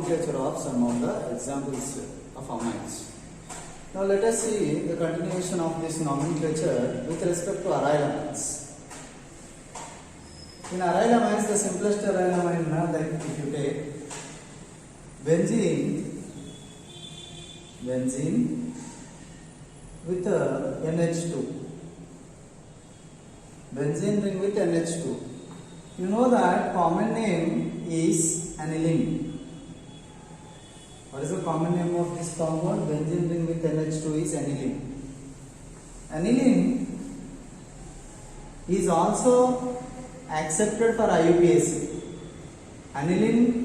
nomenclature of some of the examples of amines. Now let us see the continuation of this nomenclature with respect to aryl amines. In aryl amines, the simplest aryl amine, like if you take benzene with NH2, benzene ring with NH2. You know that common name is aniline. What is the common name of this compound? Benzene ring with NH2 is aniline. Aniline is also accepted for IUPAC. Aniline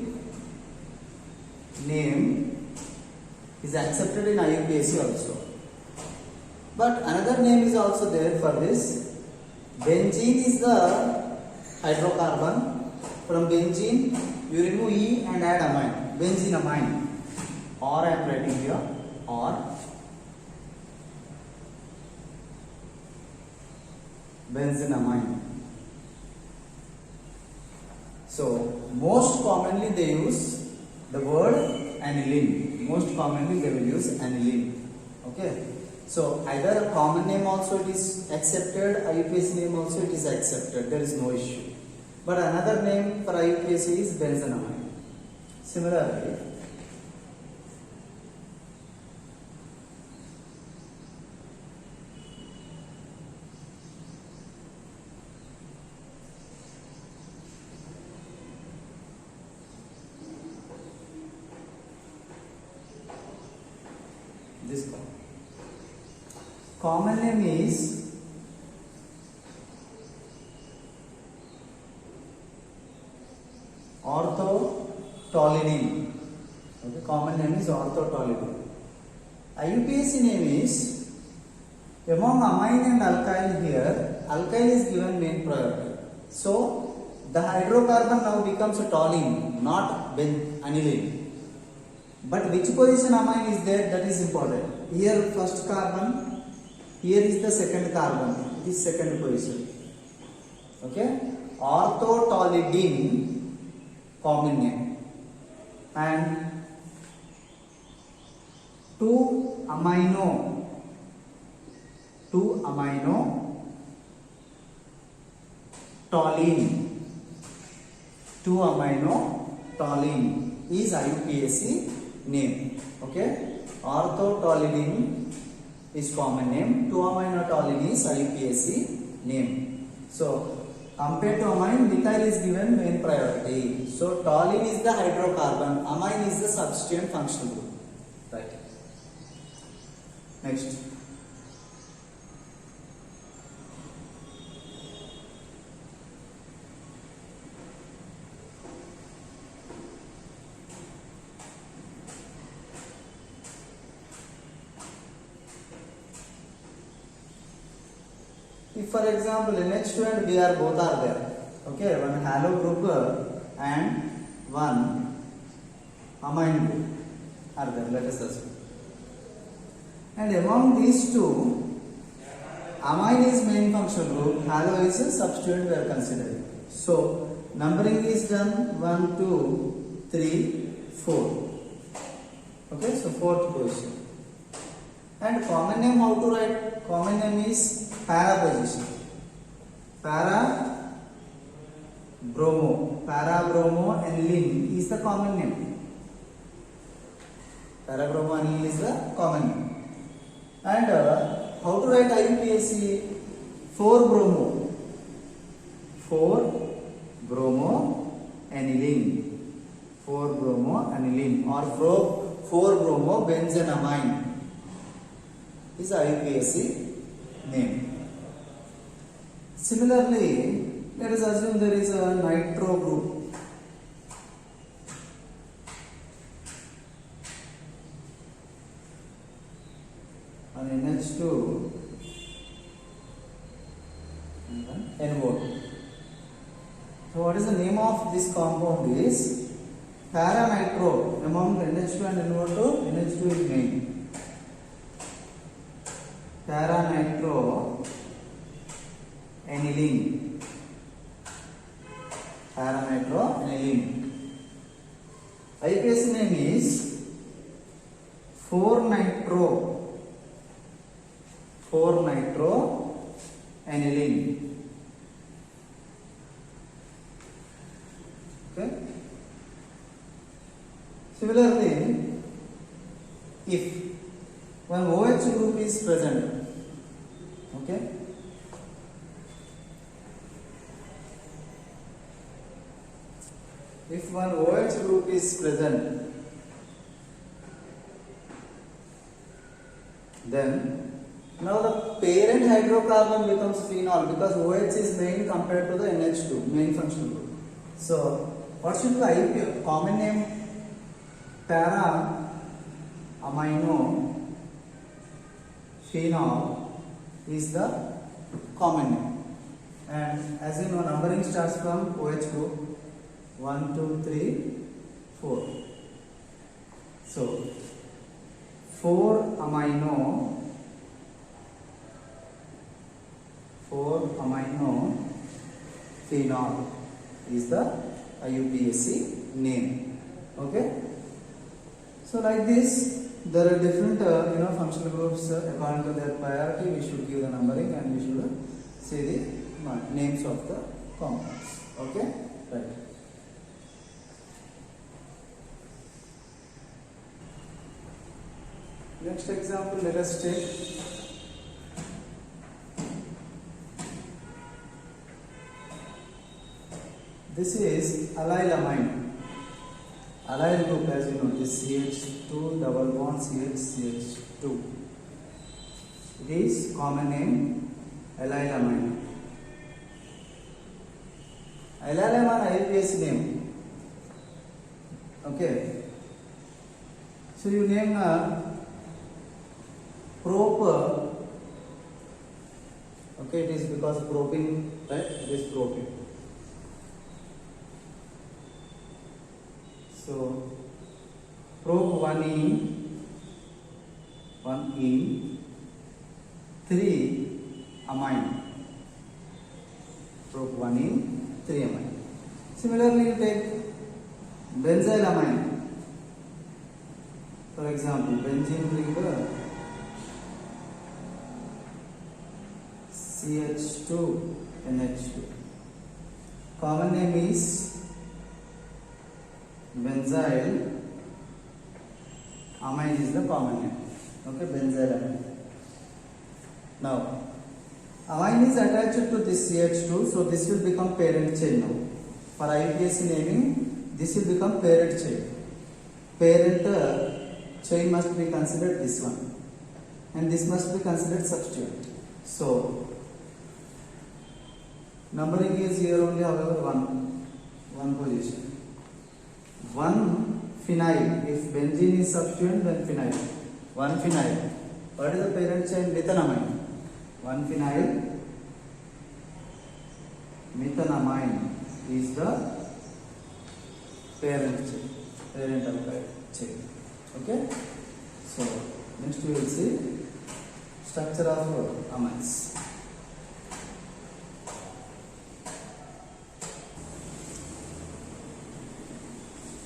name is accepted in IUPAC also. But another name is also there for this. Benzene is the hydrocarbon. From benzene, you remove E and add amine. Benzene amine. Or I am writing here, or benzenamine. So most commonly they use the word aniline. Most commonly they will use aniline. Okay. So either a common name also it is accepted, IUPAC name also it is accepted. There is no issue. But another name for IUPAC is benzenamine. Similarly, this common name is orthotoluene. Okay, common name is orthotoluene. IUPAC name is, among amine and alkyl here, alkyl is given main priority. So the hydrocarbon now becomes a toluene, not aniline. But which position amine is there, that is important. Here first carbon, here is the second carbon, it is second position. Okay, orthotoluene common name, and 2-amino toluene is IUPAC name. Okay, orthotoluene is common name, 2-amino toluene is IUPAC name. So compared to amine, methyl is given main priority. So toluene is the hydrocarbon, amine is the substituent functional group. Right. Next. If for example NH2 and Br both are there, okay, one halo group and one amine group are there, let us assume. And among these two, amine is main functional group, halo is a substituent we are considering. So numbering is done 1, 2, 3, 4. Okay, so fourth position. And common name, how to write? Common name is para position. Para bromo aniline is the common name. Para bromo aniline is the common name. And how to write IUPAC? 4-bromo aniline. 4-bromo aniline or 4-bromo benzenamine is IUPAC name. Similarly, let us assume there is a nitro group. On NH2 and NO2. So what is the name of this compound is para-nitro. Among NH2 and NO2, NH2 is main. Para-nitro aniline. Para-nitro aniline. IUPAC name is 4-nitro aniline. Okay. Similarly, if one OH group is present, okay, if one OH group is present, then now the parent hydrocarbon becomes phenol because OH is main compared to the NH2, main functional group. So what should be IUP? Common name para amino phenol is the common name, and as you know, numbering starts from OH group 1, 2, 3, 4. So 4-amino phenol is the IUPAC name. Okay. So like this, there are different functional groups according to their priority. We should give the numbering and we should say the names of the compounds. Okay. Right. Next example, let us take this is allylamine. Allyl group, as you know, this CH2 double bond CH2. It is common name allylamine. Allylamine IUPAC name. Okay. So you name prop. Okay, it is because propene, right? It is propene. So prop 1ene 3-amine. Prop 1ene 3-amine. Similarly, you take benzylamine. For example, benzene ring CH2 NH2. Common name is benzyl amine is the common name. Okay, benzyl amine. Now, amine is attached to this CH2, so this will become parent chain now. For IUPAC naming, this will become parent chain. Parent chain must be considered this one, and this must be considered substituent. So, numbering is here only, however, one position. 1-phenyl. If benzene is substituent, then phenyl. 1-phenyl. What is the parent chain? Methanamine. 1-phenyl methanamine is the parent chain, parent alkyl chain. Okay. So next we will see structure of amines.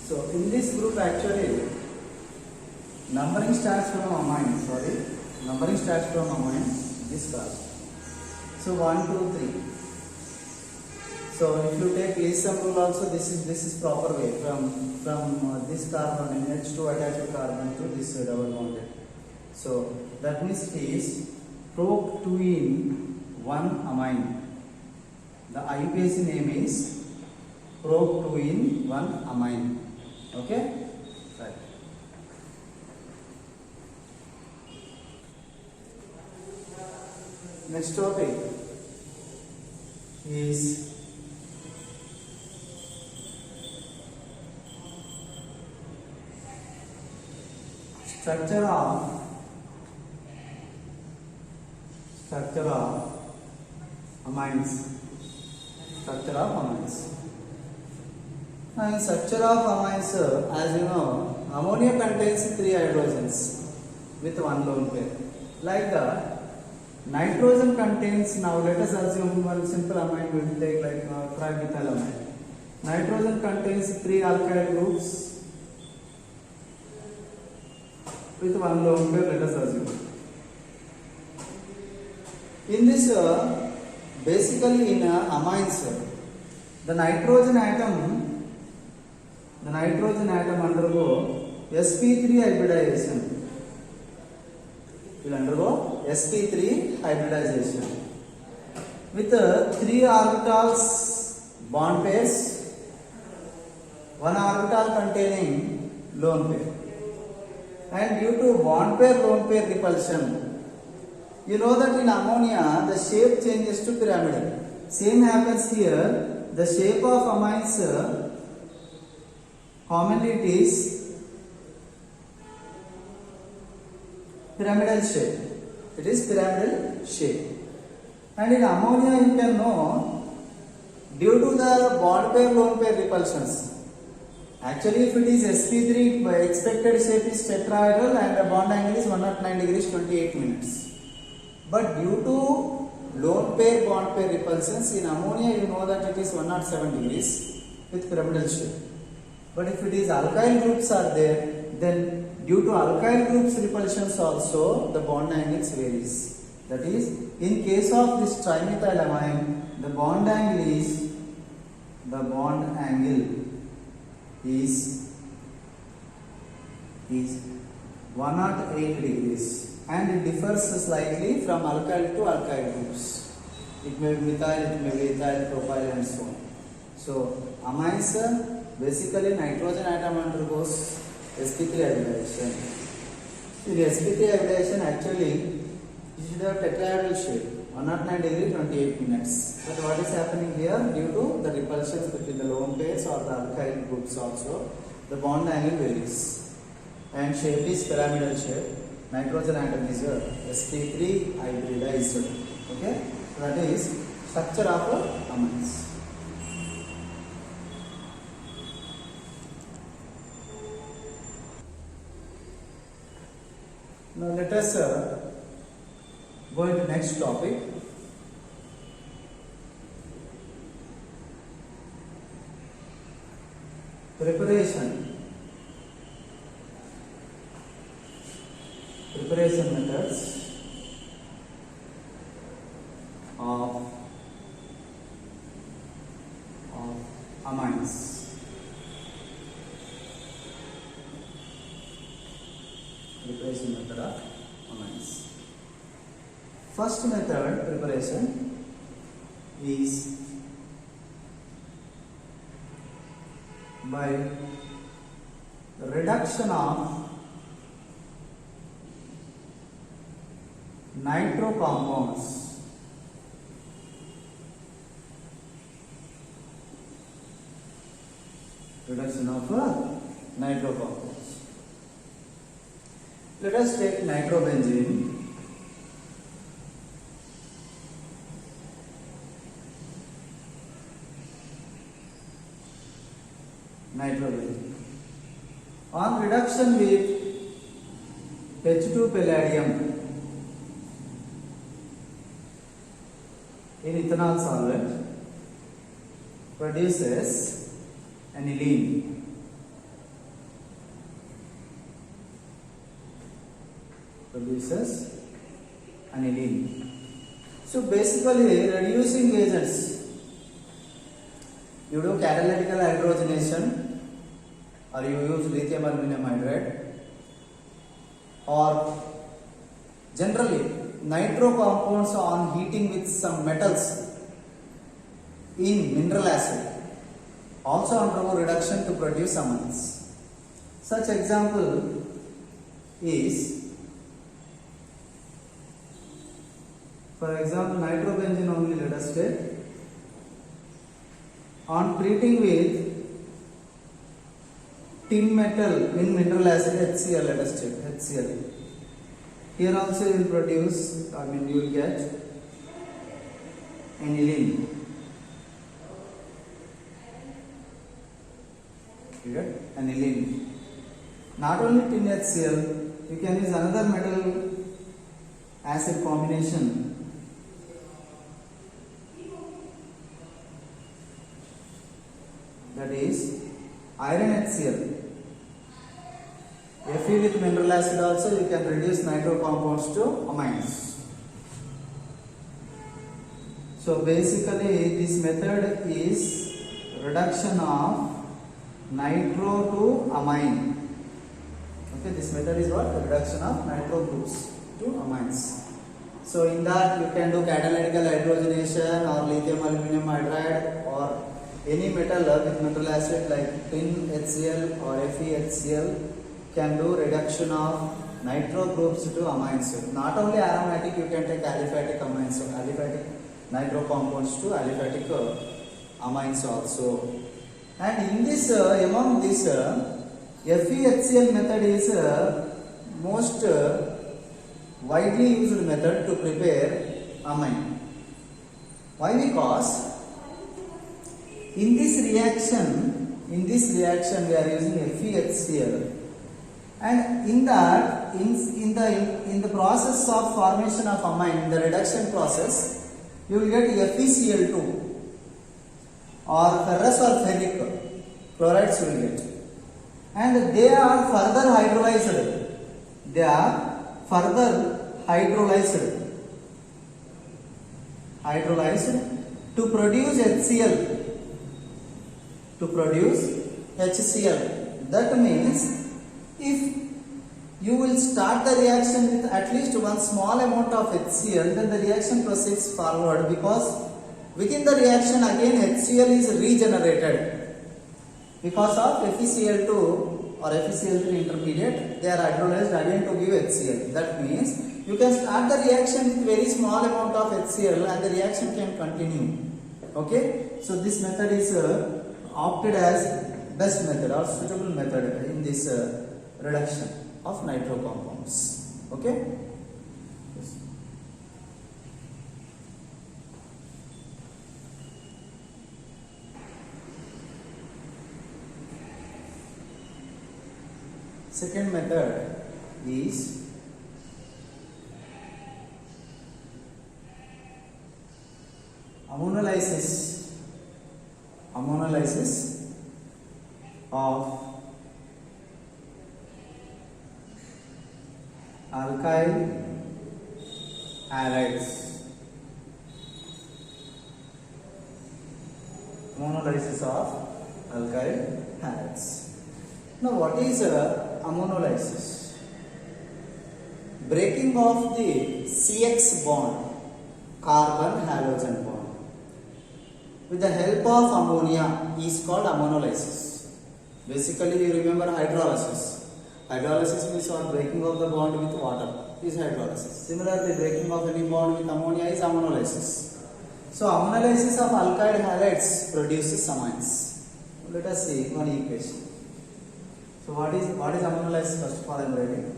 So in this group, actually numbering starts from amine. Numbering starts from amine. This carbon. So 1, 2, 3. So if you take Lewis rule also, this is proper way from this carbon NH2 attached carbon to this double bonded. So that means it is prop 2-ene 1-amine. The IUPAC name is prop 2-ene 1-amine. Okay, right. Next topic is structure of amines. Structure of amines. And structure of amines, as you know, ammonia contains 3 hydrogens with 1 lone pair. Like that, nitrogen contains, now let us assume one simple amine we will take like trimethylamine. Nitrogen contains 3 alkyl groups with one lone pair, let us assume. In this, basically in amines, the nitrogen atom undergo sp3 hybridization. Will undergo sp3 hybridization with 3 orbitals bond pairs, one orbital containing lone pair. And due to bond pair lone pair repulsion, you know that in ammonia the shape changes to pyramidal. Same happens here. The shape of amines, commonly it is pyramidal shape. It is pyramidal shape. And in ammonia you can know, due to the bond pair lone pair repulsions, actually if it is sp3, expected shape is tetrahedral and the bond angle is 109 degrees 28 minutes. But due to lone pair bond pair repulsions, in ammonia you know that it is 107 degrees with pyramidal shape. But if it is alkyl groups are there, then due to alkyl groups repulsions also the bond angles varies. That is, in case of this trimethylamine, the bond angle is 108 degrees, and it differs slightly from alkyl to alkyl groups. It may be methyl, it may be ethyl, propyl and so on. So amines, basically nitrogen atom undergoes sp3 hybridization. In sp3 hybridization, actually you should have tetrahedral shape, 109 degree 28 minutes. But what is happening here, due to the repulsions between the lone pairs or the alkyl groups also, the bond angle varies and shape is pyramidal shape. Nitrogen atom is sp3 hybridized. Okay, so that is structure of amines. Now let us go into next topic. Preparation methods of amines. Preparation method of amines. First method preparation is by the reduction of nitro compounds Let us take nitrobenzene. On reduction with H2 palladium in ethanol solvent produces aniline. So basically reducing agents, you do catalytical hydrogenation or you use lithium aluminum hydride, or generally nitro compounds on heating with some metals in mineral acid also undergo reduction to produce amines. Such example is, for example, nitrobenzene only let us take. On treating with tin metal in mineral acid HCl, let us check HCl. Here also you will produce, you will get aniline. You get aniline. Not only tin HCl, you can use another metal acid combination. That is iron HCl. Fe with mineral metal acid also you can reduce nitro compounds to amines. So basically this method is reduction of nitro to amine. Okay, this method is what? Reduction of nitro groups to amines. So in that you can do catalytical hydrogenation or lithium aluminum hydride or any metal with metal acid like tin HCl or FeHCl can do reduction of nitro groups to amines. Not only aromatic, you can take aliphatic amines, so aliphatic nitro compounds to aliphatic amines also. And in this, among this, FeHCl method is most widely used method to prepare amine. Why? Because in this reaction we are using FeHCl, and in that in the process of formation of amine, in the reduction process, you will get FeCl2 or ferrous or ferric chlorides you will get, and they are further hydrolyzed. They are further hydrolyzed to produce HCl. To produce HCl. That means if you will start the reaction with at least one small amount of HCl, then the reaction proceeds forward, because within the reaction again HCl is regenerated because of FeCl2 or FeCl3 intermediate. They are hydrolyzed again to give HCl. That means you can start the reaction with very small amount of HCl and the reaction can continue. Okay, so this method is opted as best method or suitable method in this reduction of nitro compounds. Okay. Yes. Second method is ammonolysis of alkyl halides. Ammonolysis of alkyl halides. Now, what is ammonolysis? Breaking of the CX bond, carbon halogen bond, with the help of ammonia is called ammonolysis. Basically, you remember hydrolysis. Hydrolysis means what? Breaking of the bond with water is hydrolysis. Similarly, breaking of any bond with ammonia is ammonolysis. So, ammonolysis of alkyl halides produces amines. Let us see one equation. So, what is ammonolysis? First of all, I am writing.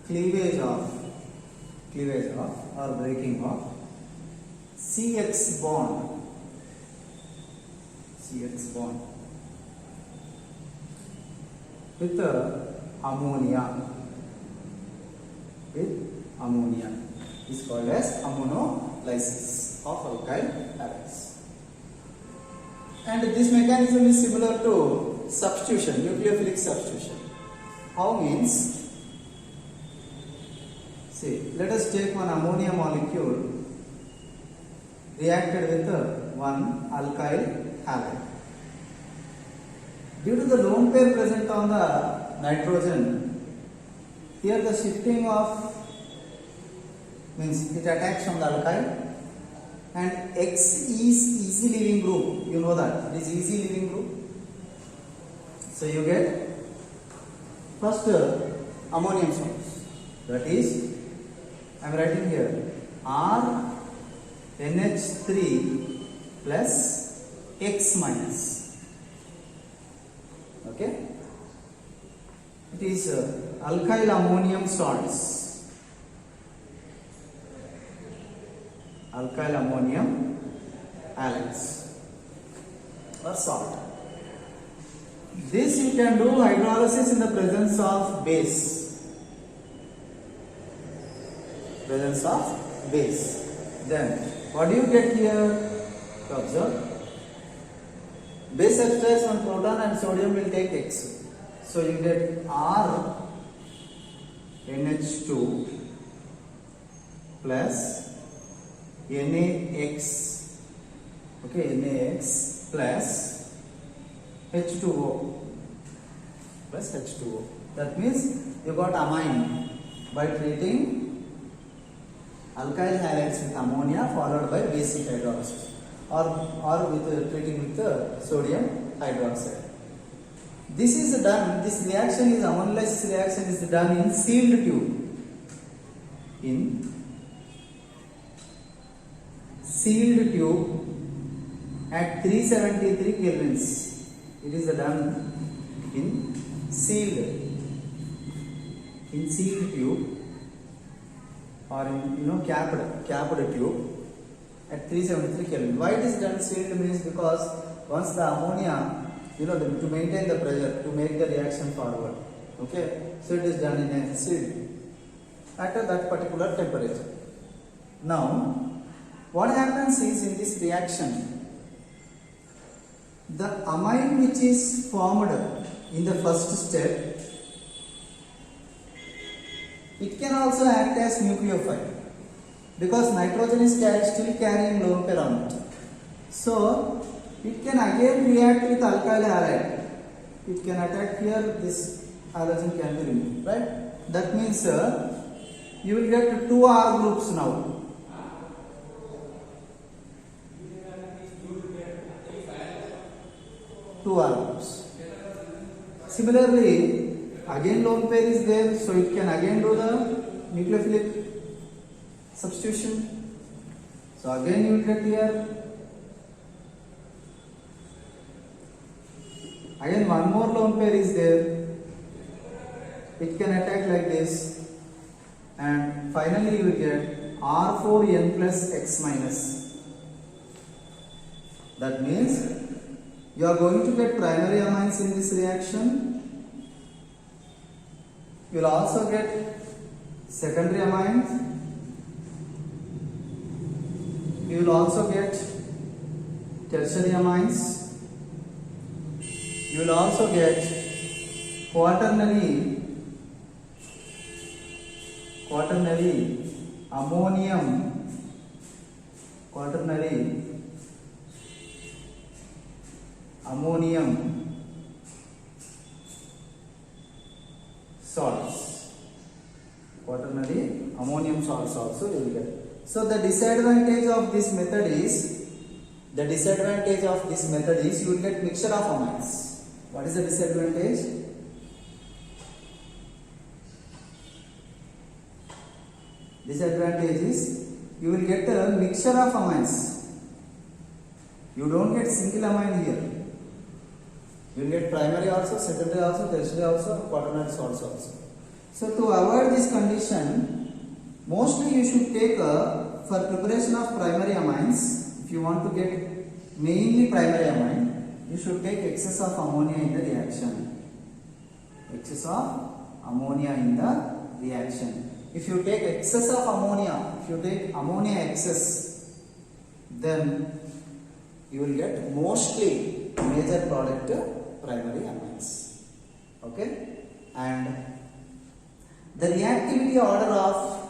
Cleavage of or breaking of CX bond with ammonia is called as ammonolysis of alkyl halides. And this mechanism is similar to substitution, nucleophilic substitution. How means? See, let us take one ammonia molecule reacted with one alkyl halide. Due to the lone pair present on the nitrogen, here the shifting of means it attacks on the alkyl, and X is easy leaving group. You know that it is easy leaving group. So you get first ammonium salts, that is, I am writing here R NH3 plus X minus. Okay, it is alkyl ammonium salts, alkyl ammonium halides or salt. This you can do hydrolysis in the presence of base. Base. Then what do you get here? To observe, Base substrates one proton and sodium will take X. So you get R NH2 plus NaX, okay, NaX plus H2O plus H2O. That means you got amine by treating alkyl halides with ammonia followed by basic hydrolysis, or with treating with sodium hydroxide. This is done, this reaction is ammonolysis reaction is done in sealed tube. In sealed tube at 373 kelvins. It is done in sealed tube, or in capped tube at 373 Kelvin. Why it is done sealed means because once the ammonia, to maintain the pressure, to make the reaction forward, okay, so it is done in a sealed at that particular temperature. Now, what happens is in this reaction, the amine which is formed in the first step, it can also act as nucleophile because nitrogen is still carrying lone pair on it. So it can again react with alkyl halide. It can attack here, this halogen can be removed, right? That means you will get 2 R groups now. Two R groups. Similarly, again lone pair is there, so it can again do the nucleophilic substitution. So again you will get here. Again one more lone pair is there. It can attack like this, and finally you will get R4N plus X minus. That means you are going to get primary amines in this reaction. You will also get secondary amines. You will also get tertiary amines. You will also get quaternary ammonium salts. Quaternary ammonium salts also you will get. So the disadvantage of this method is you will get mixture of amines. What is the disadvantage? Disadvantage is you will get a mixture of amines. You don't get single amine here. You will get primary also, secondary also, tertiary also, quaternary salts also. So to avoid this condition, mostly you should take for preparation of primary amines, if you want to get mainly primary amine, you should take excess of ammonia in the reaction. Excess of ammonia in the reaction. If you take excess of ammonia, if you take ammonia excess, then you will get mostly major product primary amines. Okay? And the reactivity order of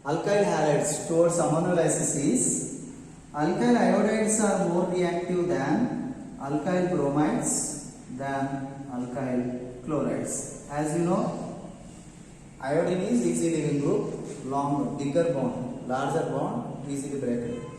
alkyl halides towards ammonolysis is alkyl iodides are more reactive than alkyl bromides than alkyl chlorides. As you know, iodine is easy leaving group, bigger bond, larger bond, easily breakable,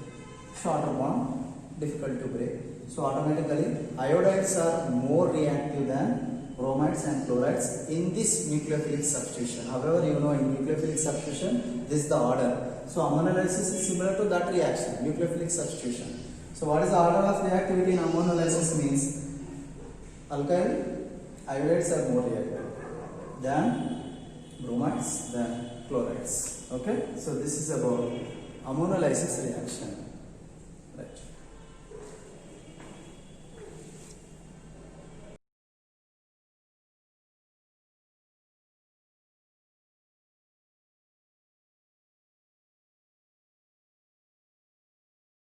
shorter bond, difficult to break. So automatically iodides are more reactive than bromides and chlorides in this nucleophilic substitution. However, you know in nucleophilic substitution this is the order. So ammonolysis is similar to that reaction, nucleophilic substitution. So what is the order of reactivity in ammonolysis means alkyl iodides are more reactive than bromides than chlorides. Okay, so this is about ammonolysis reaction. Right.